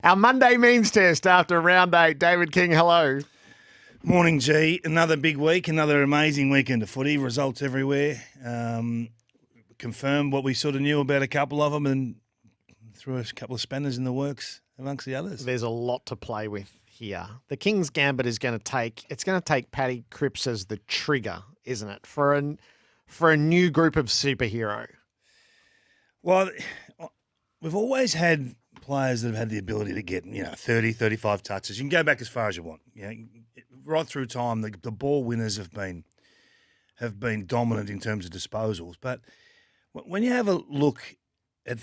Our Monday means test after round 8. David King, hello. Morning, G. Another big week, another amazing weekend of footy. Results everywhere. Confirmed what we sort of knew about a couple of them and threw a couple of spanners in the works amongst the others. There's a lot to play with here. The King's Gambit is going to take Paddy Cripps as the trigger, isn't it, for a new group of superhero? Well, we've always had players that have had the ability to get, 30, 35 touches. You can go back as far as you want. Right through time, the ball winners have been dominant in terms of disposals. But when you have a look at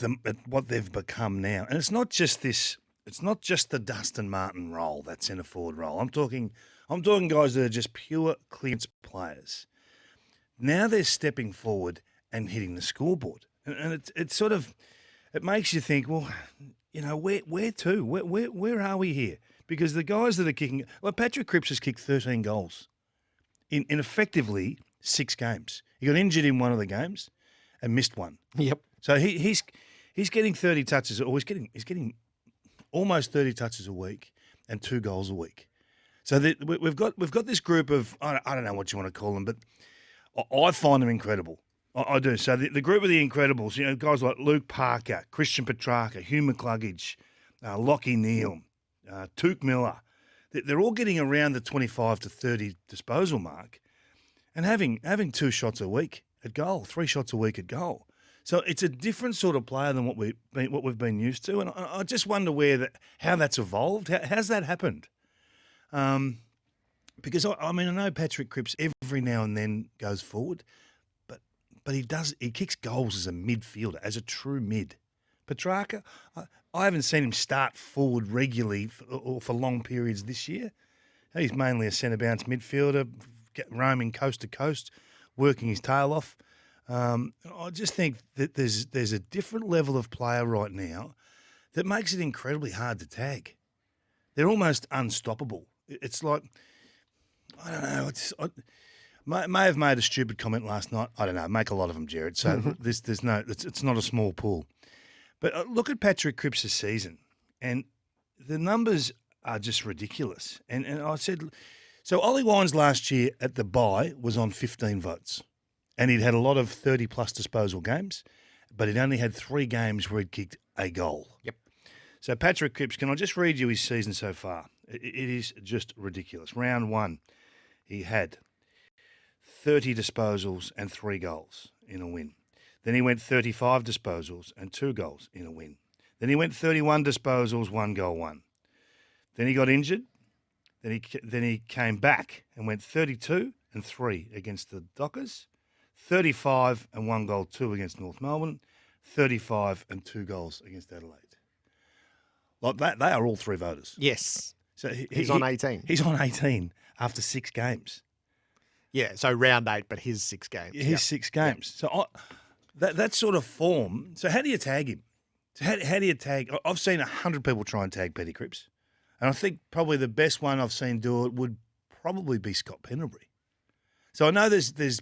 what they've become now, and it's not just the Dustin Martin role, that centre forward role. I'm talking guys that are just pure clearance players. Now they're stepping forward and hitting the scoreboard, and it makes you think, well, where to? Where are we here? Because the guys that are kicking, Patrick Cripps has kicked 13 goals in effectively 6 games. He got injured in one of the games and missed one. Yep. So he's getting 30 touches, or he's getting almost 30 touches a week and 2 goals a week. So we've got this group of, I don't know what you want to call them, but I find them incredible. I do. So the group of the Incredibles, guys like Luke Parker, Christian Petrarca, Hugh McCluggage, Lockie Neal, Touk Miller, they're all getting around the 25 to 30 disposal mark and having 2 shots a week at goal, 3 shots a week at goal. So it's a different sort of player than what we've been used to, and I just wonder how that's evolved. How's that happened? Because I know Patrick Cripps every now and then goes forward, but he kicks goals as a midfielder, as a true mid. Petrarca, I haven't seen him start forward regularly for long periods this year. He's mainly a centre bounce midfielder, roaming coast to coast, working his tail off. I just think that there's a different level of player right now that makes it incredibly hard to tag. They're almost unstoppable. It's like, I don't know. May have made a stupid comment last night. I don't know. Make a lot of them, Gerard. So it's not a small pool. But look at Patrick Cripps' season, and the numbers are just ridiculous. And I said, so Ollie Wines last year at the bye was on 15 votes, and he'd had a lot of 30-plus disposal games, but he'd only had 3 games where he'd kicked a goal. Yep. So Patrick Cripps, can I just read you his season so far? It is just ridiculous. Round 1, he had 30 disposals and 3 goals in a win. Then he went 35 disposals and 2 goals in a win. Then he went 31 disposals, 1 goal, 1. Then he got injured. Then he came back and went 32 and 3 against the Dockers, 35 and 1 goal, 2 against North Melbourne, 35 and 2 goals against Adelaide. Like that, they are all 3 voters. Yes. So he's on 18. He's on 18 after 6 games. Yeah, so round 8, but his 6 games. His 6 games. Yep. So that sort of form. So how do you tag him? So how do you tag? I've seen 100 people try and tag Paddy Cripps, and I think probably the best one I've seen do it would probably be Scott Pendlebury. So I know there's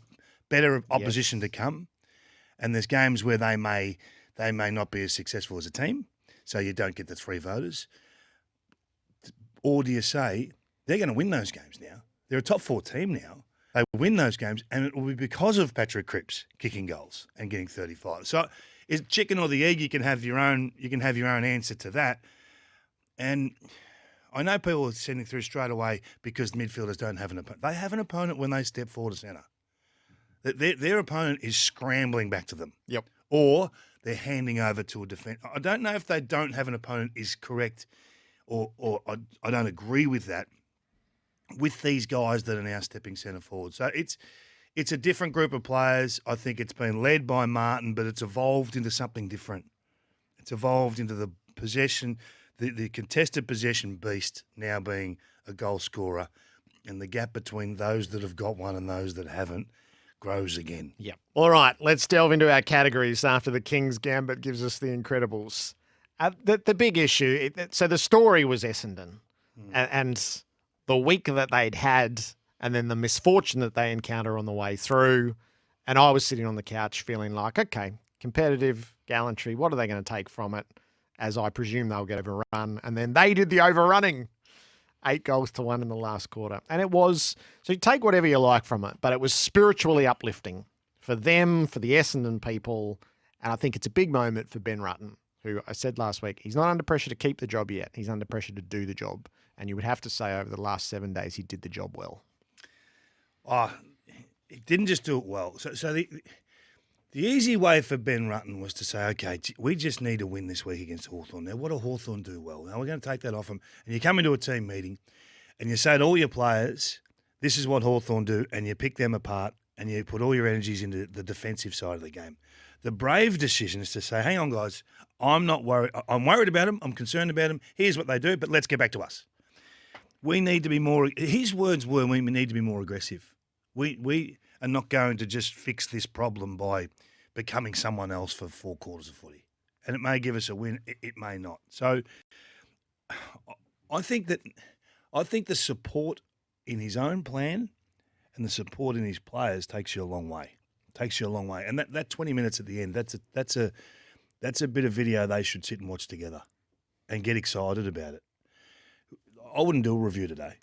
better opposition to come, and there's games where they may not be as successful as a team, so you don't get the 3 voters. Or do you say they're going to win those games now? They're a top 4 team now. They win those games, and it will be because of Patrick Cripps kicking goals and getting 35. So, is chicken or the egg? You can have your own. You can have your own answer to that. And I know people are sending through straight away because midfielders don't have an opponent. They have an opponent when they step forward to centre. Their opponent is scrambling back to them. Yep. Or they're handing over to a defence. I don't know if they don't have an opponent is correct, or I don't agree with that. With these guys that are now stepping centre forward. So it's a different group of players. I think it's been led by Martin, but it's evolved into something different. It's evolved into the possession, the contested possession beast now being a goal scorer, and the gap between those that have got one and those that haven't grows again. Yep. All right, let's delve into our categories after the King's Gambit gives us the Incredibles. The big issue, so the story was Essendon, and the week that they'd had, and then the misfortune that they encounter on the way through. And I was sitting on the couch feeling like, okay, competitive gallantry, what are they going to take from it? as I presume they'll get overrun. And then they did the overrunning. 8-1 in the last quarter. And it was, so you take whatever you like from it, but it was spiritually uplifting for them, for the Essendon people. And I think it's a big moment for Ben Rutten, who I said last week, he's not under pressure to keep the job yet. He's under pressure to do the job. And you would have to say over the last 7 days, he did the job well. Oh, he didn't just do it well. So the easy way for Ben Rutten was to say, okay, we just need to win this week against Hawthorn. Now, what do Hawthorn do well? Now, we're going to take that off them. And you come into a team meeting and you say to all your players, this is what Hawthorn do, and you pick them apart and you put all your energies into the defensive side of the game. The brave decision is to say, hang on, guys, I'm not worried. I'm worried about them. I'm concerned about them. Here's what they do, but let's get back to us. We need to be more – his words were we need to be more aggressive. We are not going to just fix this problem by becoming someone else for 4 quarters of footy. And it may give us a win. It may not. So I think the support in his own plan and the support in his players takes you a long way. And that 20 minutes at the end, that's a bit of video they should sit and watch together and get excited about it. I wouldn't do a review today.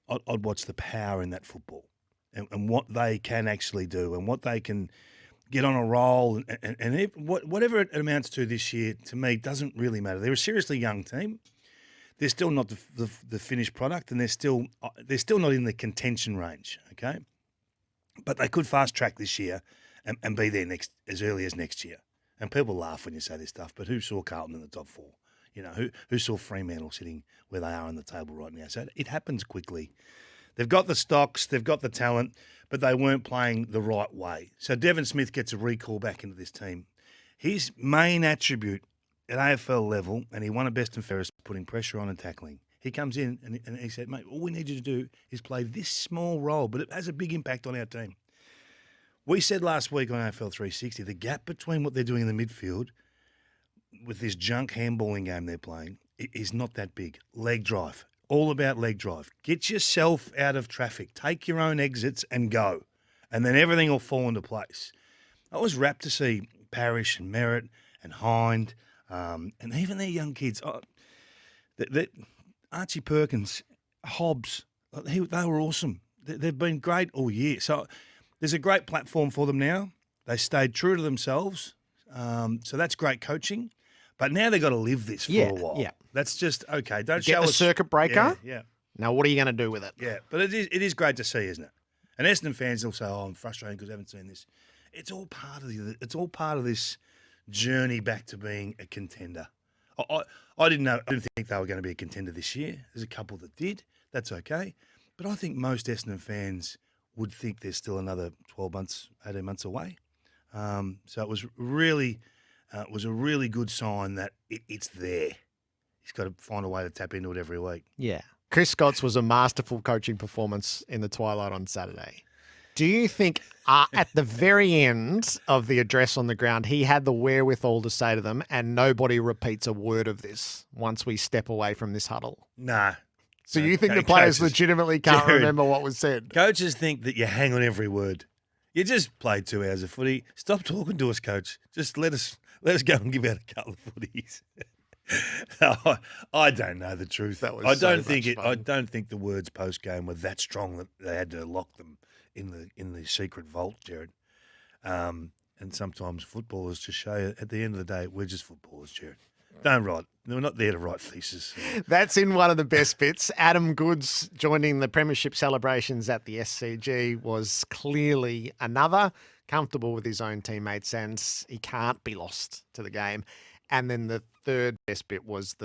I'd watch the power in that football and what they can actually do and what they can get on a roll and whatever it amounts to this year, to me, doesn't really matter. They're a seriously young team. They're still not the finished product, and they're still not in the contention range, okay? But they could fast track this year and be there as early as next year. And people laugh when you say this stuff, but who saw Carlton in the top 4? You know, who saw Fremantle sitting where they are on the table right now? So it happens quickly. They've got the stocks, they've got the talent, but they weren't playing the right way. So Devon Smith gets a recall back into this team. His main attribute at AFL level, and he won a best and fairest, putting pressure on and tackling. He comes in and he said, mate, all we need you to do is play this small role, but it has a big impact on our team. We said last week on AFL 360, the gap between what they're doing in the midfield with this junk handballing game they're playing is not that big. Leg drive. All about leg drive. Get yourself out of traffic. Take your own exits and go. And then everything will fall into place. I was rapt to see Parrish and Merritt and Hind and even their young kids. Archie Perkins, Hobbs, they were awesome. They've been great all year. So there's a great platform for them now. They stayed true to themselves. So that's great coaching. But now they've got to live this for a while. Yeah. That's just, okay, don't Get show the us. circuit breaker. Yeah. Now, what are you going to do with it? Yeah, but it is great to see, isn't it? And Essendon fans will say, "Oh, I'm frustrated because I haven't seen this." It's all part of this journey back to being a contender. I didn't think they were going to be a contender this year. There's a couple that did. That's okay, but I think most Essendon fans would think there's still another 12 months, 18 months away. So it was really, a really good sign that it's there. He's got to find a way to tap into it every week. Yeah. Chris Scott's was a masterful coaching performance in the twilight on Saturday. Do you think at the very end of the address on the ground, he had the wherewithal to say to them, and nobody repeats a word of this once we step away from this huddle? Nah. So you think the players legitimately can't Jared, remember what was said? Coaches think that you hang on every word. You just played 2 hours of footy. Stop talking to us, coach. Just let us go and give out a couple of footies. I don't know the truth. I don't think the words post game were that strong that they had to lock them in the secret vault, Jared. And sometimes footballers just show you at the end of the day we're just footballers, Jared. Don't write. We're not there to write theses. That's in one of the best bits. Adam Goods joining the premiership celebrations at the SCG was clearly another comfortable with his own teammates and he can't be lost to the game. And then the third best bit was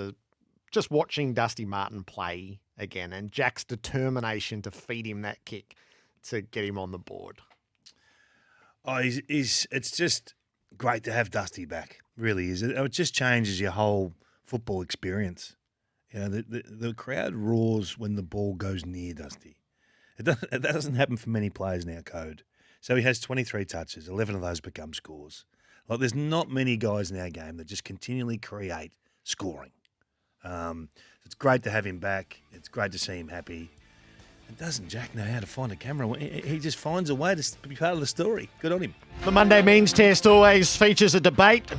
just watching Dusty Martin play again and Jack's determination to feed him that kick to get him on the board. Oh, it's just great to have Dusty back. Really is. It just changes your whole football experience. You know, the crowd roars when the ball goes near Dusty. It doesn't happen for many players in our code. So he has 23 touches, 11 of those become scores. Like there's not many guys in our game that just continually create scoring. It's great to have him back. It's great to see him happy. And doesn't Jack know how to find a camera? He just finds a way to be part of the story. Good on him. The Monday Means Test always features a debate.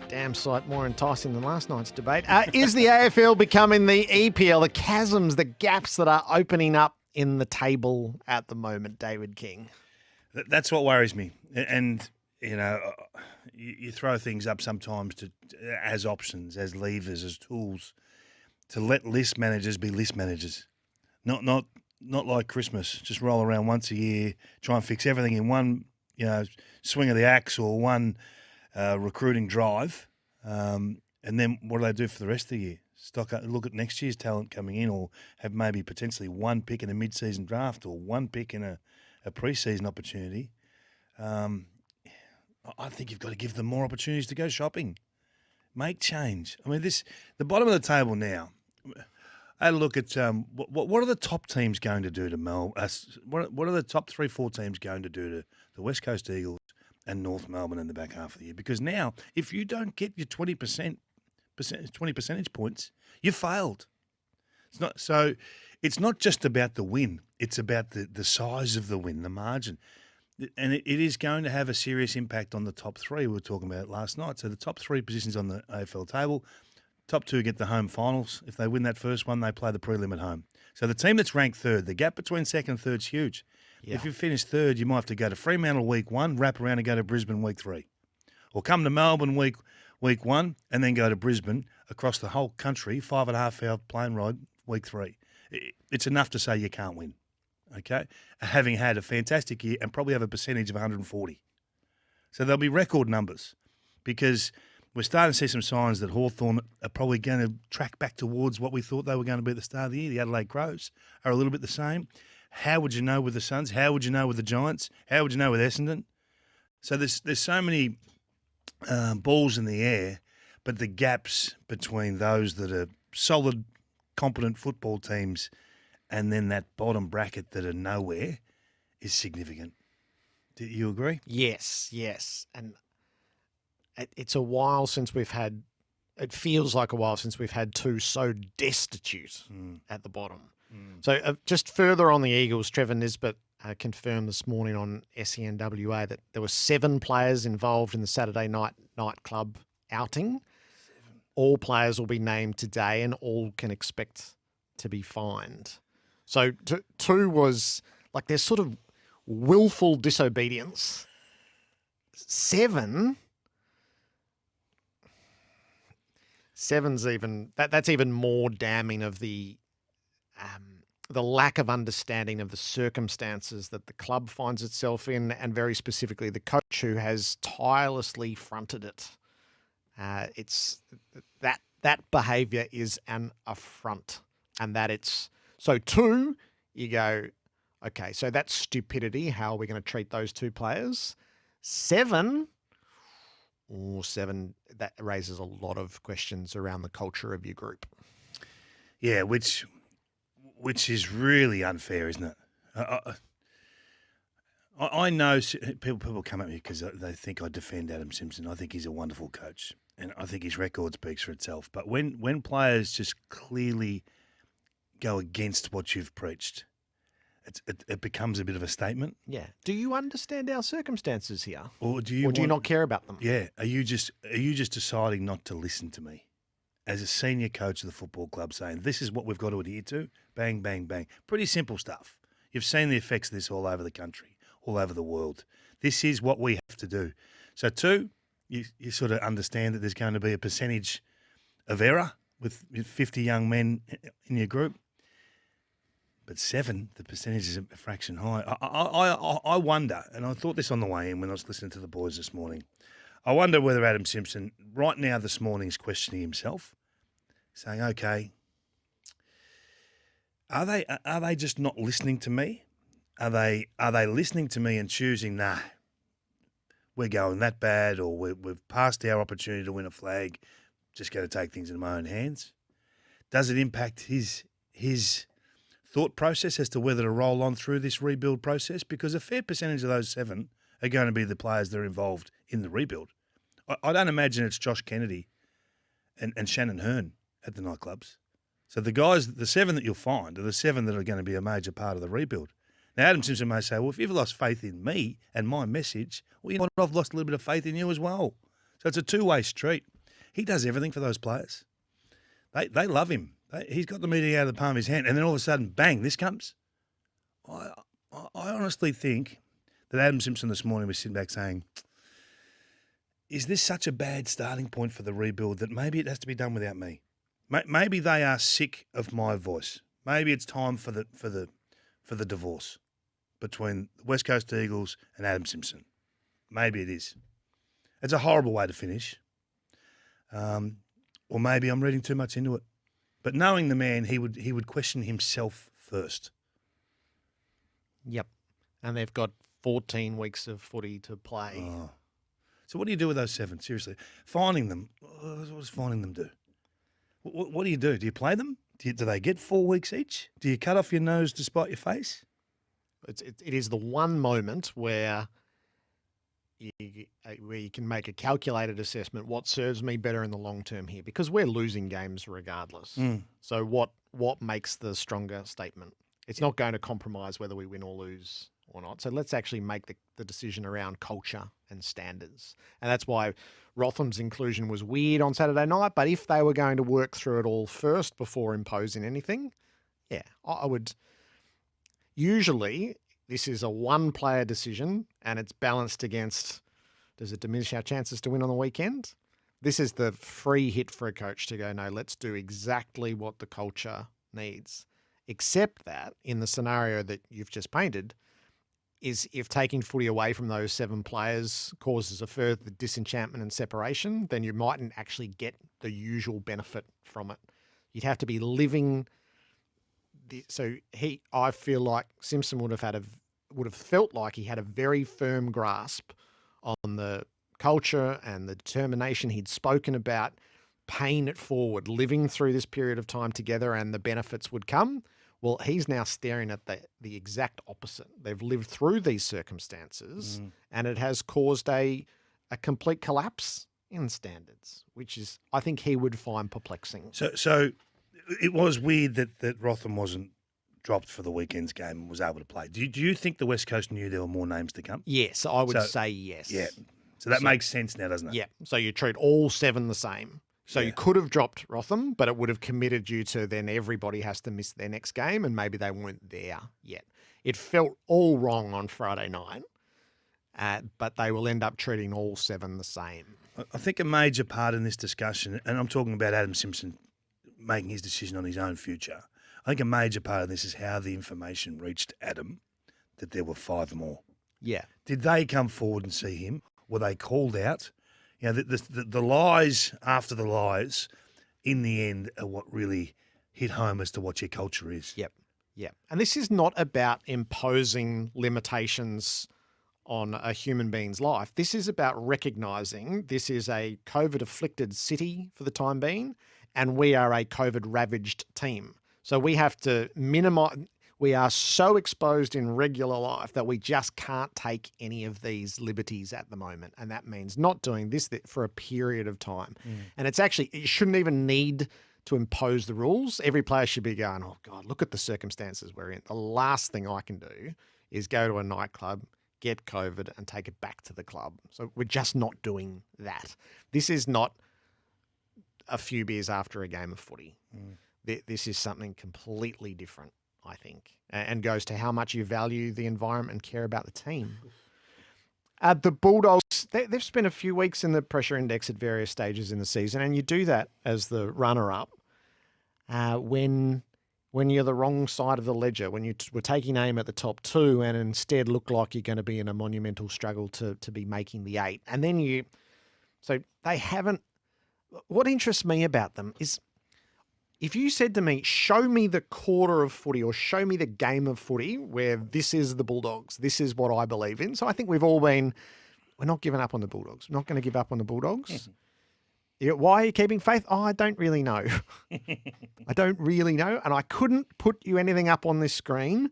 damn sight more enticing than last night's debate. Is the AFL becoming the EPL, the chasms, the gaps that are opening up in the table at the moment, David King? That's what worries me. And, you throw things up sometimes as options, as levers, as tools to let list managers be list managers. Not like Christmas, just roll around once a year, try and fix everything in one, swing of the axe or one recruiting drive. And then what do they do for the rest of the year? Look at next year's talent coming in, or have maybe potentially one pick in a mid-season draft or one pick in a pre-season opportunity. I think you've got to give them more opportunities to go shopping, make change. I mean, the bottom of the table now. I had a look at what are the top teams going to do to Melbourne? What are the top 3-4 teams going to do to the West Coast Eagles and North Melbourne in the back half of the year? Because now, if you don't get your 20 percentage points, you failed. It's not just about the win. It's about the size of the win, the margin. And it is going to have a serious impact on the top three. We were talking about it last night. So the top three positions on the AFL table, top two get the home finals. If they win that first one, they play the prelim at home. So the team that's ranked third, the gap between second and third is huge. Yeah. If you finish third, you might have to go to Fremantle week 1, wrap around and go to Brisbane week 3. Or come to Melbourne week 1 and then go to Brisbane across the whole country, 5.5-hour plane ride week 3. It's enough to say you can't win, okay? Having had a fantastic year and probably have a percentage of 140. So there'll be record numbers because we're starting to see some signs that Hawthorn are probably going to track back towards what we thought they were going to be at the start of the year. The Adelaide Crows are a little bit the same. How would you know with the Suns? How would you know with the Giants? How would you know with Essendon? So there's so many balls in the air, but the gaps between those that are solid, competent football teams and then that bottom bracket that are nowhere is significant. Do you agree? Yes. And it's a while since we've had, it feels like a while since we've had two so destitute at the bottom. So just further on the Eagles, Trevor Nisbet confirmed this morning on SENWA that there were 7 players involved in the Saturday nightclub outing. 7. All players will be named today and all can expect to be fined. So 2 was like there's sort of willful disobedience. 7's even that's even more damning of the lack of understanding of the circumstances that the club finds itself in, and very specifically the coach who has tirelessly fronted it. It's that behaviour is an affront, and that it's so 2. You go, okay, so that's stupidity. How are we going to treat those 2 players? 7. That raises a lot of questions around the culture of your group. Yeah, which is really unfair, isn't it? I know people come at me because they think I defend Adam Simpson. I think he's a wonderful coach, and I think his record speaks for itself. But when players just clearly go against what you've preached, it becomes a bit of a statement. Yeah. Do you understand our circumstances here, or do you not care about them? Yeah. Are you just deciding not to listen to me? As a senior coach of the football club saying, this is what we've got to adhere to, bang, bang, bang. Pretty simple stuff. You've seen the effects of this all over the country, all over the world. This is what we have to do. So 2, you sort of understand that there's going to be a percentage of error with 50 young men in your group. But 7, the percentage is a fraction high. I wonder, and I thought this on the way in when I was listening to the boys this morning, I wonder whether Adam Simpson, right now this morning, is questioning himself, saying, okay, are they just not listening to me? Are they listening to me and choosing, nah, we're going that bad, or we've passed our opportunity to win a flag, just got to take things in my own hands? Does it impact his thought process as to whether to roll on through this rebuild process? Because a fair percentage of those 7 are going to be the players that are involved in the rebuild. I don't imagine it's Josh Kennedy and Shannon Hearn at the nightclubs. So the 7 that you'll find are the 7 that are going to be a major part of the rebuild. Now, Adam Simpson may say, well, if you've lost faith in me and my message, well, you know what, I've lost a little bit of faith in you as well. So it's a two-way street. He does everything for those players. They love him. He's got the meeting out of the palm of his hand, and then all of a sudden, bang, this comes. I honestly think that Adam Simpson this morning was sitting back saying, is this such a bad starting point for the rebuild that maybe it has to be done without me? Maybe they are sick of my voice. Maybe it's time for the divorce between the West Coast Eagles and Adam Simpson. Maybe it is. It's a horrible way to finish. Or maybe I'm reading too much into it. But knowing the man, he would question himself first. Yep. And they've got 14 weeks of footy to play. Oh. So what do you do with those 7? Seriously. Finding them. What does finding them do? What do you do? Do you play them? Do they get 4 weeks each? Do you cut off your nose to spite your face? It is the one moment where you can make a calculated assessment. What serves me better in the long term here? Because we're losing games regardless. So what makes the stronger statement? It's not going to compromise whether we win or lose or not. So let's actually make the decision around culture and standards. And that's why Rotham's inclusion was weird on Saturday night. But if they were going to work through it all first before imposing anything, yeah, I would. Usually this is a one-player decision and it's balanced against, does it diminish our chances to win on the weekend? This is the free hit for a coach to go, no, let's do exactly what the culture needs. Except that in the scenario that you've just painted, is if taking footy away from those 7 players causes a further disenchantment and separation, then you mightn't actually get the usual benefit from it. You'd have to be living. I feel like Simpson would have felt like he had a very firm grasp on the culture and the determination he'd spoken about, paying it forward, living through this period of time together, and the benefits would come. Well, he's now staring at the exact opposite. They've lived through these circumstances and it has caused a complete collapse in standards, which is, I think he would find perplexing. So it was weird that Rotham wasn't dropped for the weekend's game and was able to play. Do you think the West Coast knew there were more names to come? Yes, I would say yes. Yeah. So that makes sense now, doesn't it? Yeah. So you treat all 7 the same. So you could have dropped Rotham, but it would have committed you to then everybody has to miss their next game and maybe they weren't there yet. It felt all wrong on Friday night, but they will end up treating all 7 the same. I think a major part in this discussion, and I'm talking about Adam Simpson making his decision on his own future, I think a major part of this is how the information reached Adam that there were 5 more. Yeah. Did they come forward and see him? Were they called out? You know, the lies after the lies, in the end, are what really hit home as to what your culture is. Yep. And this is not about imposing limitations on a human being's life. This is about recognising this is a COVID-afflicted city for the time being, and we are a COVID-ravaged team. So we have to minimise. We are so exposed in regular life that we just can't take any of these liberties at the moment. And that means not doing this for a period of time. And it shouldn't even need to impose the rules. Every player should be going, oh God, look at the circumstances we're in. The last thing I can do is go to a nightclub, get COVID and take it back to the club. So we're just not doing that. This is not a few beers after a game of footy. This is something completely different, I think, and goes to how much you value the environment and care about the team. The Bulldogs, they've spent a few weeks in the pressure index at various stages in the season, and you do that as the runner-up when you're the wrong side of the ledger, when you were taking aim at the top 2 and instead look like you're going to be in a monumental struggle to be making the 8. And then so they haven't, what interests me about them is, if you said to me, show me the quarter of footy or show me the game of footy where this is the Bulldogs, this is what I believe in. So I think we've all been, we're not giving up on the Bulldogs. We're not going to give up on the Bulldogs. Why are you keeping faith? Oh, I don't really know. I don't really know. And I couldn't put you anything up on this screen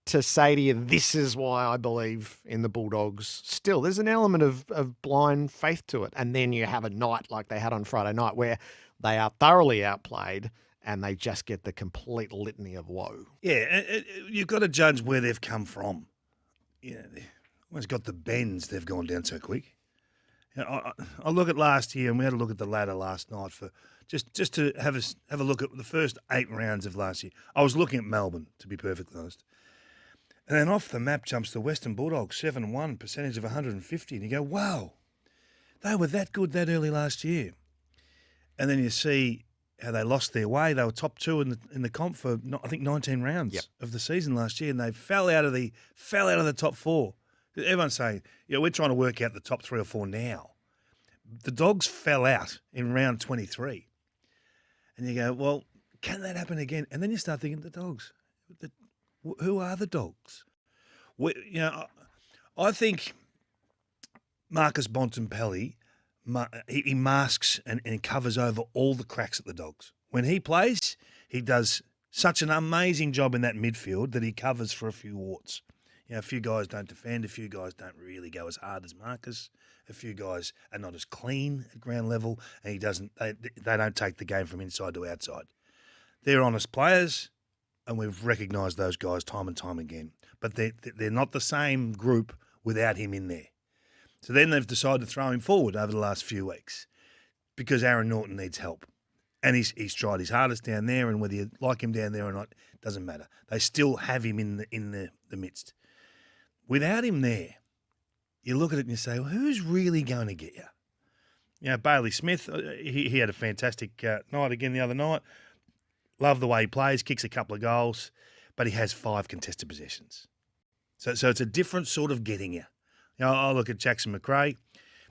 to say to you, this is why I believe in the Bulldogs. Still, there's an element of blind faith to it. And then you have a night like they had on Friday night where they are thoroughly outplayed and they just get the complete litany of woe. Yeah, you've got to judge where they've come from. You know, they've almost got the bends, they've gone down so quick. You know, I look at last year, and we had a look at the ladder last night for just to have a look at the first 8 rounds of last year. I was looking at Melbourne, to be perfectly honest. And then off the map jumps the Western Bulldogs, 7-1, percentage of 150. And you go, wow, they were that good that early last year. And then you see how they lost their way. They were top 2 in the comp for, I think, 19 rounds of the season last year, and they fell out of the top 4. Everyone's saying, we're trying to work out the top 3 or 4 now. The Dogs fell out in round 23. And you go, well, can that happen again? And then you start thinking, the Dogs. Who are the Dogs? I think Marcus Bontempelli, he masks and covers over all the cracks at the Dogs. When he plays, he does such an amazing job in that midfield that he covers for a few warts. A few guys don't defend, a few guys don't really go as hard as Marcus, a few guys are not as clean at ground level, and they don't take the game from inside to outside. They're honest players, and we've recognised those guys time and time again. But they're not the same group without him in there. So then they've decided to throw him forward over the last few weeks because Aaron Norton needs help. And he's tried his hardest down there, and whether you like him down there or not, doesn't matter. They still have him in the midst. Without him there, you look at it and you say, well, who's really going to get you? Bailey Smith, he had a fantastic night again the other night. Love the way he plays, kicks a couple of goals, but he has 5 contested possessions. So it's a different sort of getting you. I look at Jackson McRae.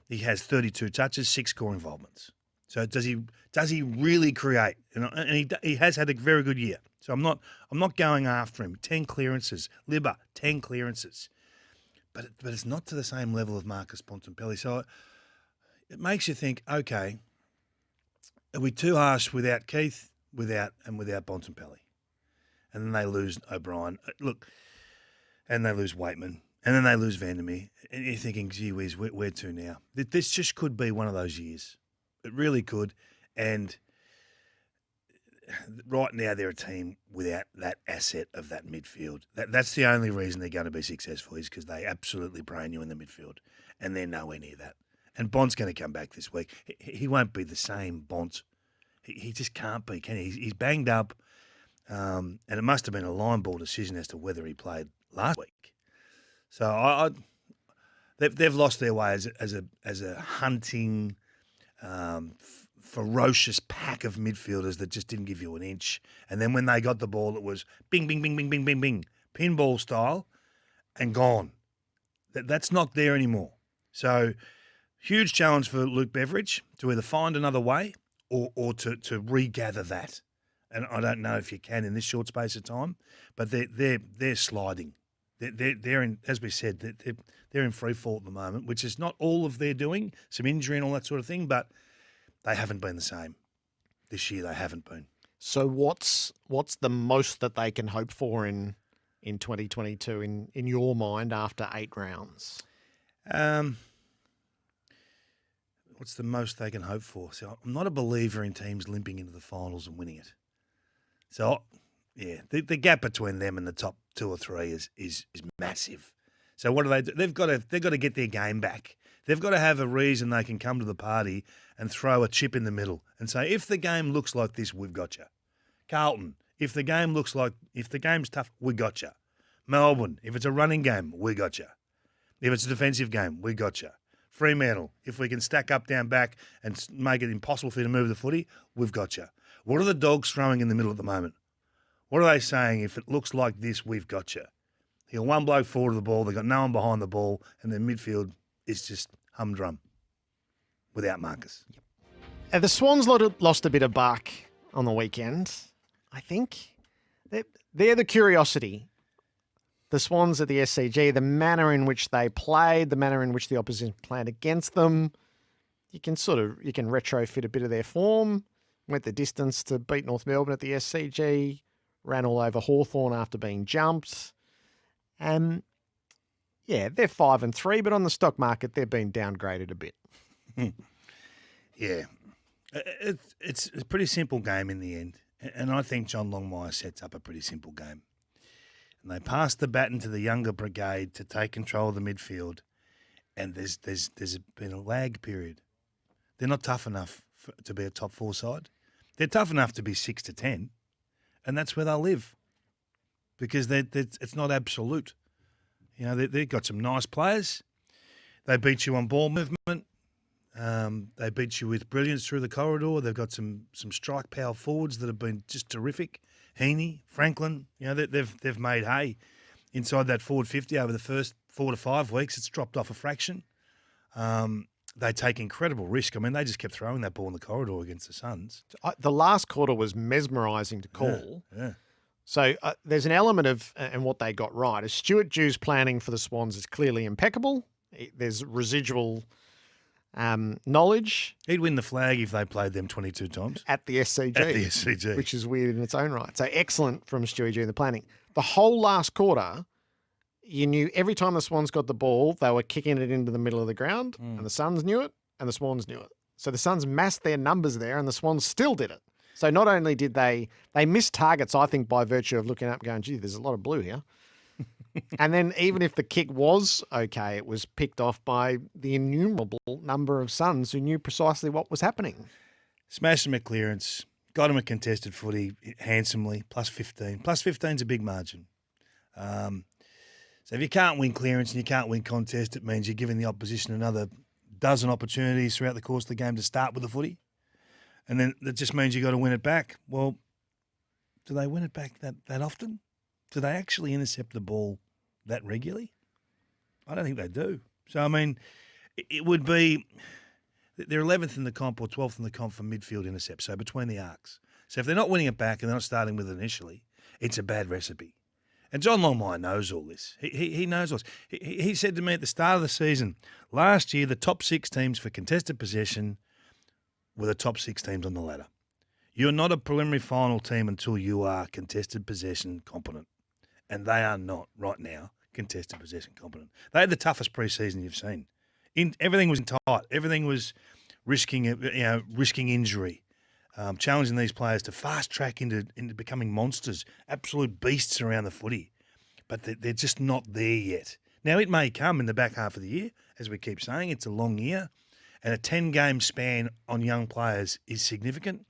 He has 32 touches, 6 score involvements. So does he really create? And he has had a very good year. So I'm not going after him. 10 clearances, Libba, 10 clearances, but it's not to the same level of Marcus Bontempelli. So it makes you think, okay, are we too harsh without Keith? Without Bontempelli. And then they lose O'Brien. Look, and they lose Waitman. And then they lose Vandermeer. And you're thinking, gee whiz, where to now? This just could be one of those years. It really could. And right now they're a team without that asset of that midfield. That's the only reason they're going to be successful is because they absolutely brain you in the midfield. And they're nowhere near that. And Bond's going to come back this week. He won't be the same Bont. He just can't be, can he? He's banged up, and it must have been a line ball decision as to whether he played last week. So they've lost their way as a hunting, ferocious pack of midfielders that just didn't give you an inch. And then when they got the ball, it was bing, bing, bing, bing, bing, bing, bing, pinball style, and gone. That's not there anymore. So huge challenge for Luke Beveridge to either find another way or to regather that. And I don't know if you can in this short space of time, but they're sliding. They're in, as we said, they're in free fall at the moment, which is not all of their doing, some injury and all that sort of thing, but they haven't been the same. This year they haven't been. So what's the most that they can hope for in 2022 in your mind after 8 rounds? What's the most they can hope for? So I'm not a believer in teams limping into the finals and winning it. So, yeah, the gap between them and the top 2 or 3 is massive. So what do they do? They've got to get their game back. They've got to have a reason they can come to the party and throw a chip in the middle and say, if the game looks like this, we've got you. Carlton, if the game's tough, we got you. Melbourne, if it's a running game, we got you. If it's a defensive game, we got you. Fremantle, if we can stack up down back and make it impossible for you to move the footy, we've got you. What are the Dogs throwing in the middle at the moment? What are they saying? If it looks like this, we've got you. They got one bloke forward of the ball, they got no one behind the ball, and their midfield is just humdrum without Marcus. Yep. The Swans lost a bit of bark on the weekend. I think they're the curiosity. The Swans at the SCG, the manner in which they played, the manner in which the opposition played against them, you can retrofit a bit of their form. Went the distance to beat North Melbourne at the SCG, ran all over Hawthorn after being jumped. Yeah, they're 5-3, but on the stock market, they've been downgraded a bit. Yeah. It's a pretty simple game in the end. And I think John Longmire sets up a pretty simple game. And they pass the baton to the younger brigade to take control of the midfield. and there's been a lag period. They're not tough enough to be a top 4 side. They're tough enough to be 6 to 10, and that's where they'll live because it's not absolute. You know, they've got some nice players. They beat you on ball movement. They beat you with brilliance through the corridor. They've got some strike power forwards that have been just terrific. Heaney, Franklin, you know, they've made hay inside that forward 50 over the first 4 to 5 weeks. It's dropped off a fraction. They take incredible risk. I mean, they just kept throwing that ball in the corridor against the Suns. The last quarter was mesmerising to call. Yeah. So there's an element of, and what they got right, is Stuart Dew's planning for the Swans is clearly impeccable. There's residual knowledge. He'd win the flag if they played them 22 times. At the SCG. At the SCG. Which is weird in its own right. So excellent from Stuart Dew in the planning. The whole last quarter, you knew every time the Swans got the ball, they were kicking it into the middle of the ground, and the Suns knew it, and the Swans knew it. So the Suns massed their numbers there, and the Swans still did it. So not only did they missed targets, I think, by virtue of looking up going, gee, there's a lot of blue here. And then even if the kick was okay, it was picked off by the innumerable number of Suns who knew precisely what was happening. Smashed them at clearance, got them a contested footy handsomely, plus 15. Plus 15's a big margin. So if you can't win clearance and you can't win contest, it means you're giving the opposition another dozen opportunities throughout the course of the game to start with the footy. And then that just means you've got to win it back. Well, do they win it back that often? Do they actually intercept the ball that regularly? I don't think they do. So, I mean, it would be they're 11th in the comp or 12th in the comp for midfield intercept, so between the arcs. So if they're not winning it back and they're not starting with it initially, it's a bad recipe. And John Longmire knows all this. He knows all this. He said to me at the start of the season, last year the top 6 teams for contested possession were the top 6 teams on the ladder. You're not a preliminary final team until you are contested possession competent. And they are not, right now, contested possession competent. They had the toughest preseason you've seen. Everything was tight. Everything was risking injury, challenging these players to fast track into becoming monsters, absolute beasts around the footy. But they're just not there yet. Now, it may come in the back half of the year, as we keep saying. It's a long year, and a 10-game span on young players is significant.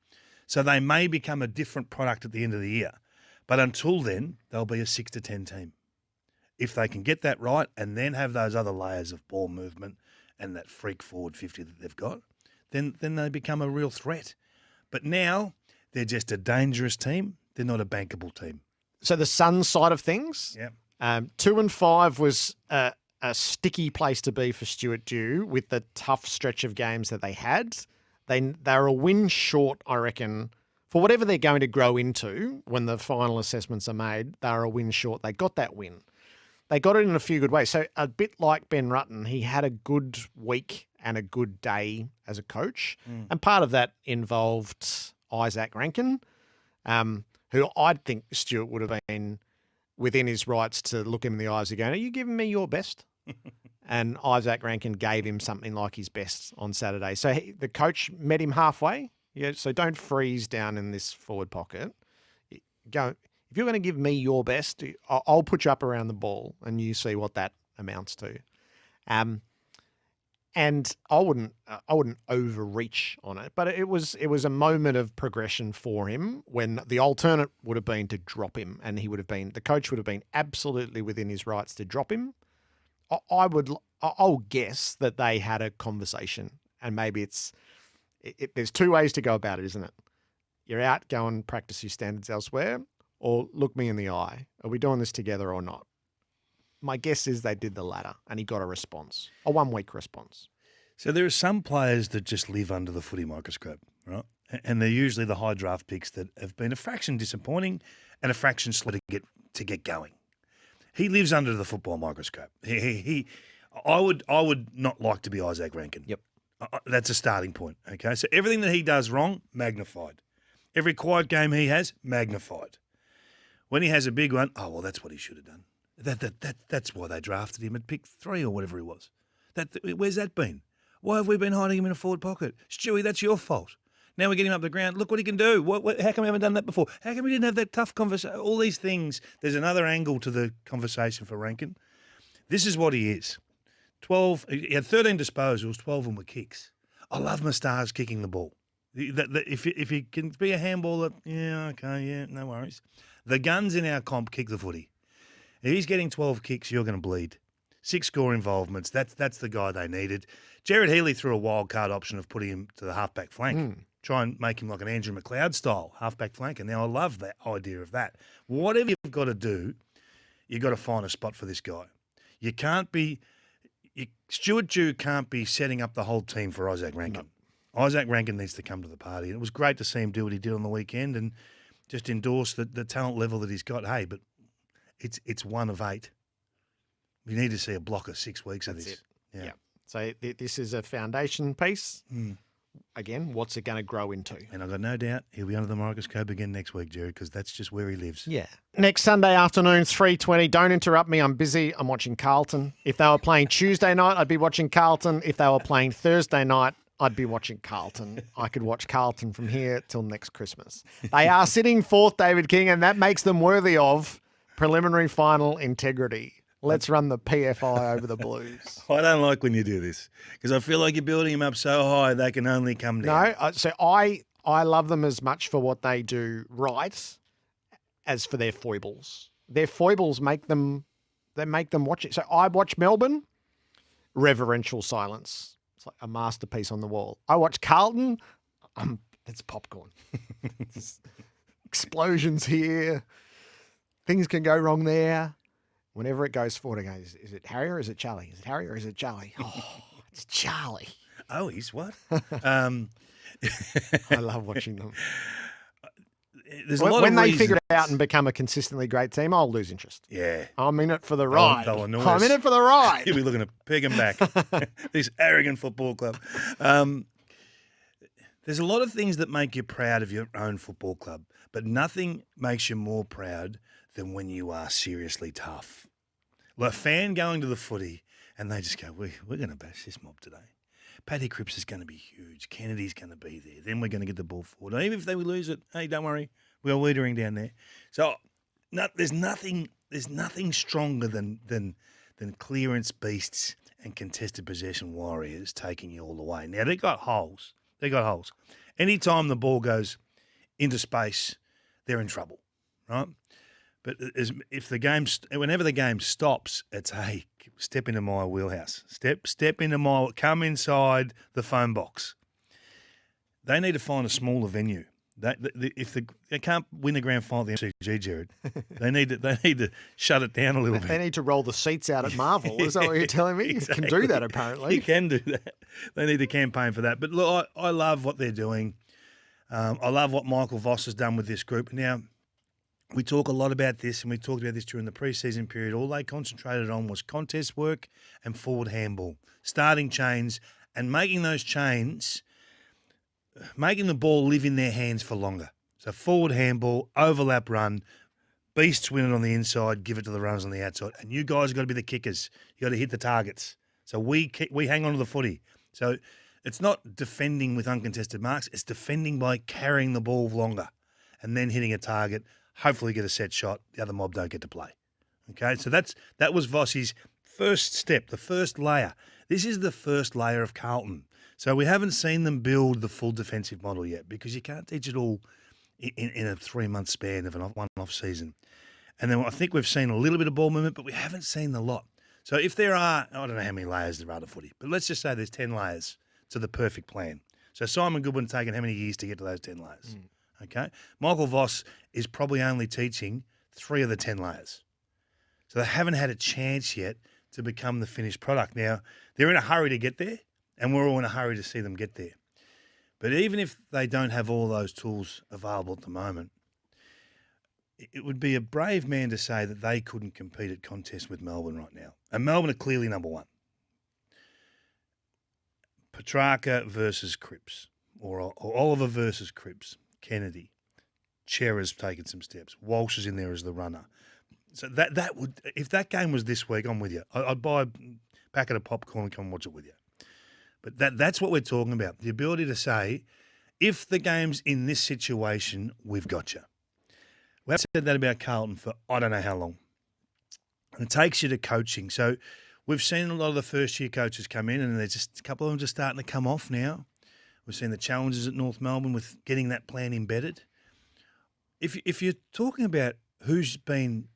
So they may become a different product at the end of the year. But until then, they'll be a 6 to 10 team. If they can get that right and then have those other layers of ball movement and that freak forward 50 that they've got, then they become a real threat. But now they're just a dangerous team. They're not a bankable team. So the Suns side of things, 2 and 5 was a sticky place to be for Stuart Dew with the tough stretch of games that they had. They were a win short, I reckon, for whatever they're going to grow into when the final assessments are made. They're a win short. They got that win. They got it in a few good ways. So a bit like Ben Rutten, he had a good week and a good day as a coach. And part of that involved Izak Rankine, who I'd think Stuart would have been within his rights to look him in the eyes again. Are you giving me your best? And Izak Rankine gave him something like his best on Saturday. So the coach met him halfway. Yeah, so don't freeze down in this forward pocket. Go. If you're going to give me your best, I'll put you up around the ball and you see what that amounts to. And I wouldn't overreach on it, but it was a moment of progression for him when the alternate would have been to drop him, and the coach would have been absolutely within his rights to drop him. I'll guess that they had a conversation, and maybe there's 2 ways to go about it, isn't it? You're out, go and practice your standards elsewhere, or look me in the eye. Are we doing this together or not? My guess is they did the latter, and he got a response, a 1-week response. So there are some players that just live under the footy microscope, right? And they're usually the high draft picks that have been a fraction disappointing and a fraction slow to get going. He lives under the football microscope. I would not like to be Izak Rankine. Yep. That's a starting point, okay? So everything that he does wrong, magnified. Every quiet game he has, magnified. When he has a big one, oh, well, that's what he should have done. That's why they drafted him at pick 3 or whatever he was. Where's that been? Why have we been hiding him in a forward pocket? Stewie, that's your fault. Now we're getting him up the ground. Look what he can do. How come we haven't done that before? How come we didn't have that tough conversation? All these things. There's another angle to the conversation for Rankine. This is what he is. 12. He had 13 disposals, 12 of them were kicks. I love Moustache kicking the ball. If he can be a handballer, no worries. The guns in our comp kick the footy. If he's getting 12 kicks, you're going to bleed. 6 score involvements, that's the guy they needed. Gerard Whateley threw a wild card option of putting him to the halfback flank. Try and make him like an Andrew McLeod style halfback flank. And now I love that idea of that. Whatever you've got to do, you've got to find a spot for this guy. You can't be Stuart Dew can't be setting up the whole team for Izak Rankine. No. Izak Rankine needs to come to the party. And it was great to see him do what he did on the weekend and just endorse the talent level that he's got. Hey, but it's 1 of 8. We need to see a block of 6 weeks of this. Yeah. So this is a foundation piece. Again, what's it going to grow into? And I've got no doubt he'll be under the microscope again next week, Jerry, because that's just where he lives. Yeah. Next Sunday afternoon, 3:20. Don't interrupt me. I'm busy. I'm watching Carlton. If they were playing Tuesday night, I'd be watching Carlton. If they were playing Thursday night, I'd be watching Carlton. I could watch Carlton from here till next Christmas. They are sitting 4th, David King, and that makes them worthy of preliminary final integrity. Let's run the PFI over the Blues. I don't like when you do this because I feel like you're building them up so high they can only come down. No, so I love them as much for what they do right as for their foibles. Their foibles make them watch it. So I watch Melbourne, reverential silence. It's like a masterpiece on the wall. I watch Carlton, it's popcorn. It's explosions here. Things can go wrong there. Whenever it goes forward, I go, is it Harry or is it Charlie? Is it Harry or is it Charlie? Oh, it's Charlie. Oh, he's what? I love watching them. There's a lot when of they figure it out and become a consistently great team, I'll lose interest. Yeah. I'm in it for the ride. They'll annoy I'm in it for the ride. You'll be looking to peg him back. This arrogant football club. There's a lot of things that make you proud of your own football club, but nothing makes you more proud than when you are seriously tough. Like a fan going to the footy and they just go, we're going to bash this mob today. Paddy Cripps is going to be huge. Kennedy's going to be there. Then we're going to get the ball forward. And even if they lose it, hey, don't worry. We're leadering down there. So there's nothing stronger than clearance beasts and contested possession warriors taking you all the way. Now, they got holes. Anytime the ball goes into space, they're in trouble, right? But whenever the game stops, it's, hey, step into my wheelhouse. Step into come inside the phone box. They need to find a smaller venue. If they can't win the grand final at the MCG, Gerard, they need to shut it down a little bit. They need to roll the seats out at Marvel. Is that what you're telling me? Exactly. You can do that, apparently. You can do that. They need to campaign for that. But look, I love what they're doing. I love what Michael Voss has done with this group. Now, we talk a lot about this, and we talked about this during the preseason period. All they concentrated on was contest work and forward handball, starting chains, and making those chains, making the ball live in their hands for longer. So forward handball, overlap run, beasts win it on the inside, give it to the runners on the outside. And you guys have got to be the kickers. You got to hit the targets. So we hang on to the footy. So it's not defending with uncontested marks. It's defending by carrying the ball longer and then hitting a target. Hopefully get a set shot. The other mob don't get to play. Okay, so that was Vossi's first step, the first layer. This is the first layer of Carlton. So we haven't seen them build the full defensive model yet because you can't teach it all in a 3-month span of one off season. And then I think we've seen a little bit of ball movement, but we haven't seen the lot. So if there are, I don't know how many layers there are to footy, but let's just say there's 10 layers to the perfect plan. So Simon Goodwin's taken how many years to get to those 10 layers? Okay. Michael Voss is probably only teaching 3 of the 10 layers. So they haven't had a chance yet to become the finished product. Now, they're in a hurry to get there, and we're all in a hurry to see them get there. But even if they don't have all those tools available at the moment, it would be a brave man to say that they couldn't compete at contests with Melbourne right now. And Melbourne are clearly number one. Petrarca versus Cripps, or Oliver versus Cripps. Kennedy, Chera's taken some steps. Walsh is in there as the runner. So that would, if that game was this week, I'm with you. I'd buy a packet of popcorn and come and watch it with you. But that's what we're talking about. The ability to say, if the game's in this situation, we've got you. We have said that about Carlton for I don't know how long. And it takes you to coaching. So We've seen a lot of the first-year coaches come in, and there's just a couple of them just starting to come off now. We've seen the challenges at North Melbourne with getting that plan embedded. If you're talking about who's been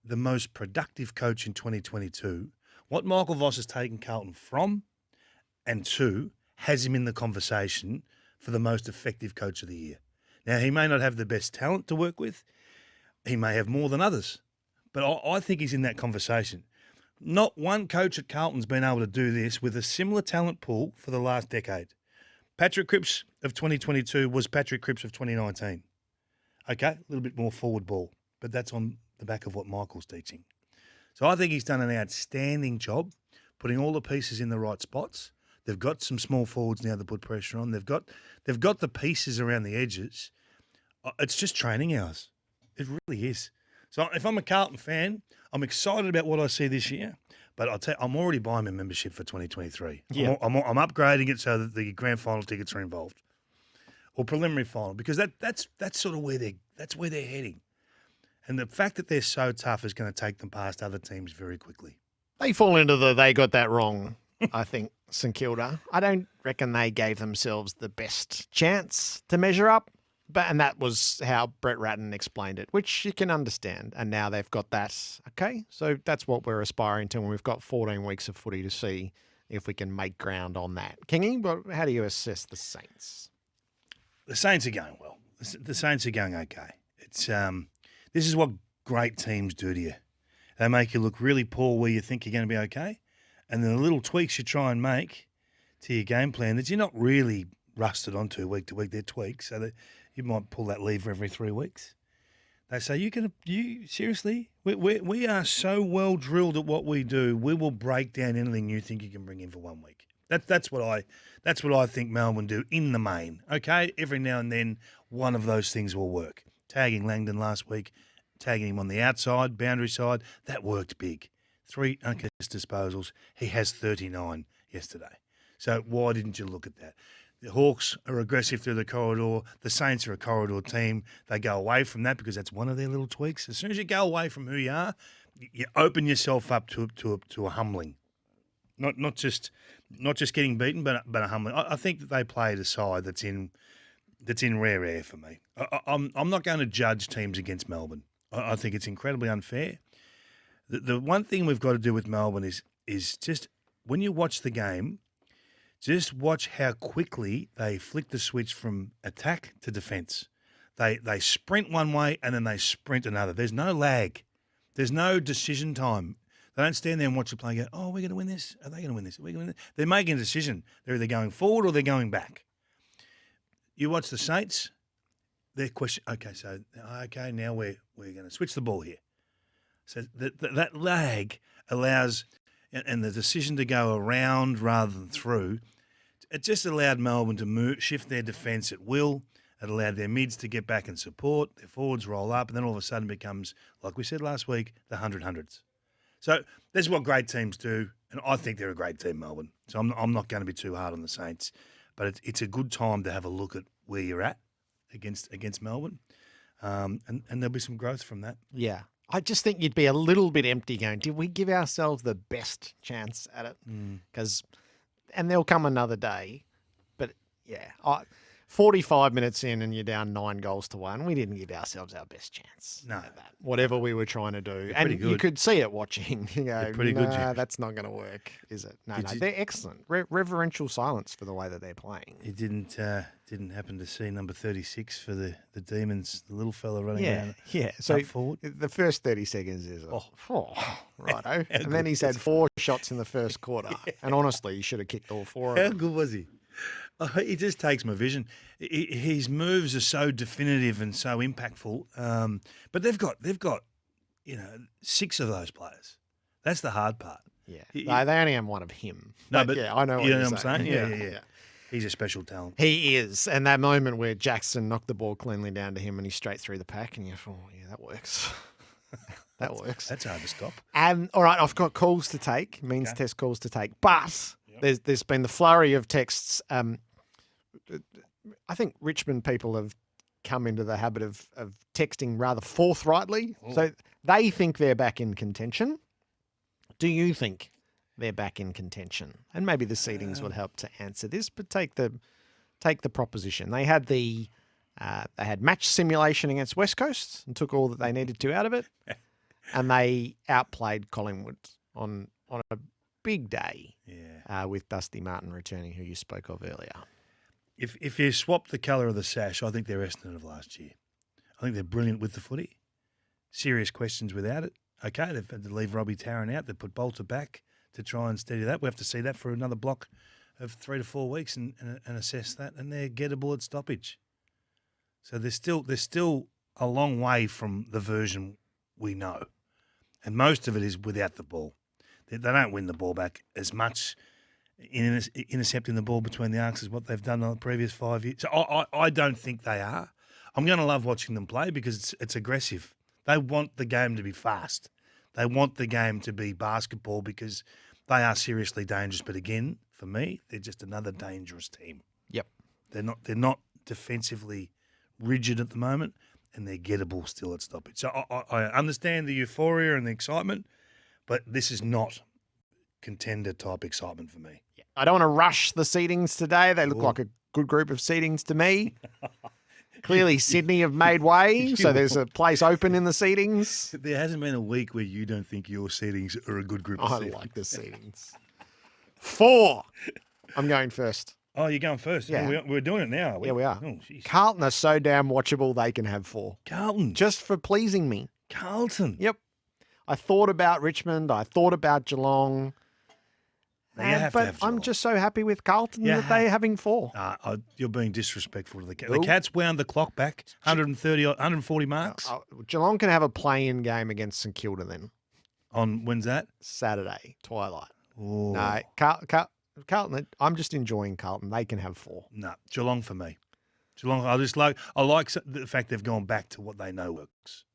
the most productive coach in 2022, what Michael Voss has taken Carlton from and to has him in the conversation for the most effective coach of the year. Now, he may not have the best talent to work with. He may have more than others. But I think he's in that conversation. Not one coach at Carlton's been able to do this with a similar talent pool for the last decade. Patrick Cripps of 2022 was Patrick Cripps of 2019. Okay, a little bit more forward ball, but that's on the back of what Michael's teaching. So I think he's done an outstanding job putting all the pieces in the right spots. They've got some small forwards now to put pressure on. They've got the pieces around the edges. It's just training hours. It really is. So if I'm a Carlton fan, I'm excited about what I see this year, but I'll tell you, I'm already buying my membership for 2023. Yeah. I'm upgrading it so that the grand final tickets are involved, or preliminary final, because that's sort of where they're heading, and the fact that they're so tough is going to take them past other teams very quickly. They fall into they got that wrong, I think, St Kilda. I don't reckon they gave themselves the best chance to measure up. And that was how Brett Ratton explained it, which you can understand. And now they've got that. Okay, so that's what we're aspiring to, and we've got 14 weeks of footy to see if we can make ground on that. Kingy, how do you assess the Saints? The Saints are going well. The Saints are going okay. It's this is what great teams do to you. They make you look really poor where you think you're going to be okay, and then the little tweaks you try and make to your game plan that you're not really rusted onto week to week. They're tweaks, so that you might pull that lever every 3 weeks. They say, you seriously? We are so well drilled at what we do, we will break down anything you think you can bring in for 1 week. That's what I think Melbourne do in the main. Okay, every now and then one of those things will work. Tagging Langdon last week, tagging him on the outside, boundary side, that worked big. 3 uncontested disposals. He has 39 yesterday. So why didn't you look at that? The Hawks are aggressive through the corridor. The Saints are a corridor team. They go away from that because that's one of their little tweaks. As soon as you go away from who you are, you open yourself up to a humbling. Not just getting beaten, but a humbling. I think that they played a side that's in rare air for me. I'm not going to judge teams against Melbourne. I think it's incredibly unfair. The one thing we've got to do with Melbourne is just when you watch the game, just watch how quickly they flick the switch from attack to defence. They sprint one way and then they sprint another. There's no lag. There's no decision time. They don't stand there and watch the play and go, oh, we're going to win this? Are they going to win this? Are we going to win this? They're making a decision. They're either going forward or they're going back. You watch the Saints, their question, now we're going to switch the ball here. So that lag allows, and the decision to go around rather than through, it just allowed Melbourne to shift their defence at will. It allowed their mids to get back and support, their forwards roll up, and then all of a sudden becomes, like we said last week, the 100-100s. So this is what great teams do, and I think they're a great team, Melbourne. So I'm not going to be too hard on the Saints, but it's a good time to have a look at where you're at against Melbourne, and there'll be some growth from that. Yeah. I just think you'd be a little bit empty going, did we give ourselves the best chance at it? And there'll come another day. But, yeah, 45 minutes in and you're down 9-1. We didn't give ourselves our best chance. No. At that, whatever we were trying to do. And you could see it watching. You go, pretty good, Jim. That's not going to work, is it? No, they're excellent. Reverential silence for the way that they're playing. You didn't happen to see number 36 for the Demons, the little fella running around. Yeah. So forward. The first 30 seconds is righto. And then he's had 4 shots in the first quarter. Yeah. And honestly, he should have kicked all 4 of them. How good was he? He just takes my vision. His moves are so definitive and so impactful. But they've got 6 of those players. That's the hard part. Yeah. They only have one of him. But yeah, I know what you know you're what I'm saying? Yeah. He's a special talent. He is. And that moment where Jackson knocked the ball cleanly down to him and he's straight through the pack and you go, that works. That works. That's hard to stop. All right, I've got calls to take, test calls to take. But there's been the flurry of texts. I think Richmond people have come into the habit of texting rather forthrightly. So they think they're back in contention. Do you think they're back in contention. And maybe the seedings would help to answer this, but take the proposition. They had match simulation against West Coast and took all that they needed to out of it. And they outplayed Collingwood on a big day with Dusty Martin returning, who you spoke of earlier. If you swap the colour of the sash, I think they're Essendon of last year. I think they're brilliant with the footy. Serious questions without it. Okay, they've had to leave Robbie Tarrant out. They've put Bolter back to try and steady that. We have to see that for another block of 3 to 4 weeks and assess that. And they're gettable at stoppage. So they're still a long way from the version we know. And most of it is without the ball. They don't win the ball back as much in intercepting the ball between the arcs as what they've done on the previous 5 years. So I don't think they are. I'm going to love watching them play because it's aggressive. They want the game to be fast. They want the game to be basketball because they are seriously dangerous. But again, for me, they're just another dangerous team. Yep. They're not defensively rigid at the moment, and they're gettable still at stoppage. So I understand the euphoria and the excitement, but this is not contender-type excitement for me. I don't want to rush the seedings today. They look like a good group of seedings to me. Clearly, Sydney have made way, so there's a place open in the seedings. There hasn't been a week where you don't think your seedings are a good group of seedings. I like the seedings. 4. I'm going first. Oh, you're going first? Yeah. We're doing it now, are we? Yeah, we are. Oh, geez. Carlton are so damn watchable, they can have 4. Carlton? Just for pleasing me. Carlton? Yep. I thought about Richmond. I thought about Geelong. Now you have to have Geelong. I'm just so happy with Carlton that they're having 4. You're being disrespectful to the Cats. The Cats wound the clock back 140 marks. Geelong can have a play-in game against St Kilda then. On when's that? Saturday, twilight. Oh. No, Carlton, I'm just enjoying Carlton. They can have 4. No, Geelong for me. Geelong, I like the fact they've gone back to what they know works.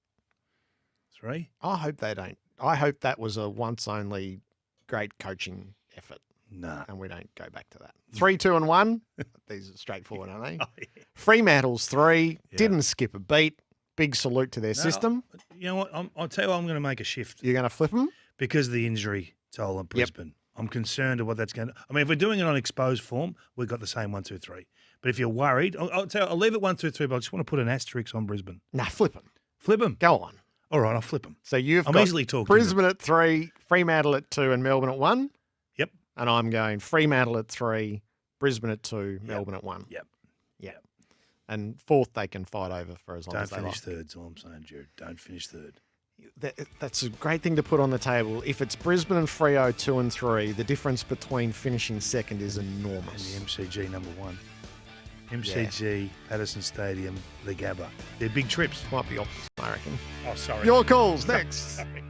3? I hope they don't. I hope that was a once-only great coaching effort. No. And we don't go back to that. 3, 2, and 1. These are straightforward, aren't they? Oh, yeah. Fremantle's 3. Yeah. Didn't skip a beat. Big salute to their system. You know what? I'll tell you what, I'm going to make a shift. You're going to flip them? Because of the injury toll at Brisbane. Yep. I'm concerned of what that's going to... I mean, if we're doing it on exposed form, we've got the same 1, 2, 3. But if you're worried, I'll leave it 1, 2, 3, but I just want to put an asterisk on Brisbane. Nah, flip them. Flip them? Go on. All right, I'll flip them. So I'm got easily talking Brisbane at 3, Fremantle at 2, and Melbourne at 1. Yep. And I'm going Fremantle at 3, Brisbane at 2, Melbourne at 1. Yep. And 4th they can fight over for as long as they like. Don't finish third, is all I'm saying, Jared. Don't finish third. That's a great thing to put on the table. If it's Brisbane and Freo 2 and 3, the difference between finishing second is enormous. And the MCG number 1. MCG, Patterson Stadium, the Gabba. They're big trips. Might be opposite, I reckon. Oh, sorry. Your calls next. Sorry.